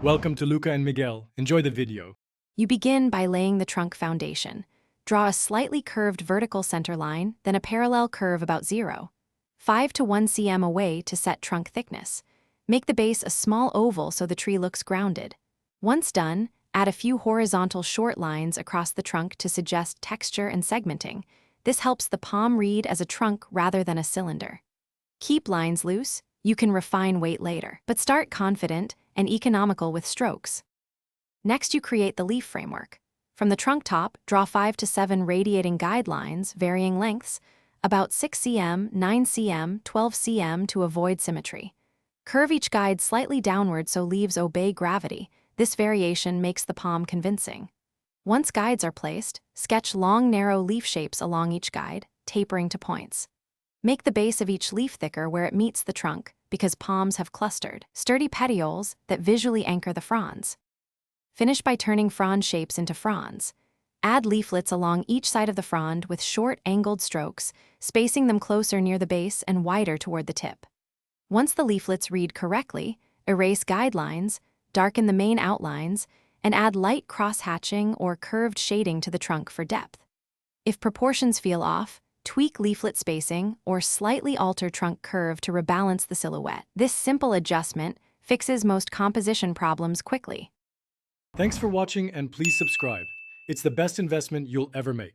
Welcome to Luca and Miguel. Enjoy the video. You begin by laying the trunk foundation. Draw a slightly curved vertical center line, then a parallel curve about 0.5 to 1 cm away to set trunk thickness. Make the base a small oval so the tree looks grounded. Once done, add a few horizontal short lines across the trunk to suggest texture and segmenting. This helps the palm read as a trunk rather than a cylinder. Keep lines loose. You can refine weight later, but start confident and economical with strokes. Next, you create the leaf framework. From the trunk top, draw 5 to 7 radiating guidelines, varying lengths, about 6 cm, 9 cm, 12 cm to avoid symmetry. Curve each guide slightly downward so leaves obey gravity. This variation makes the palm convincing. Once guides are placed, sketch long, narrow leaf shapes along each guide, tapering to points. Make the base of each leaf thicker where it meets the trunk, because palms have clustered, sturdy petioles that visually anchor the fronds. Finish by turning frond shapes into fronds. Add leaflets along each side of the frond with short, angled strokes, spacing them closer near the base and wider toward the tip. Once the leaflets read correctly, erase guidelines, darken the main outlines, and add light cross-hatching or curved shading to the trunk for depth. If proportions feel off, tweak leaflet spacing or slightly alter trunk curve to rebalance the silhouette. This simple adjustment fixes most composition problems quickly. Thanks for watching and please subscribe. It's the best investment you'll ever make.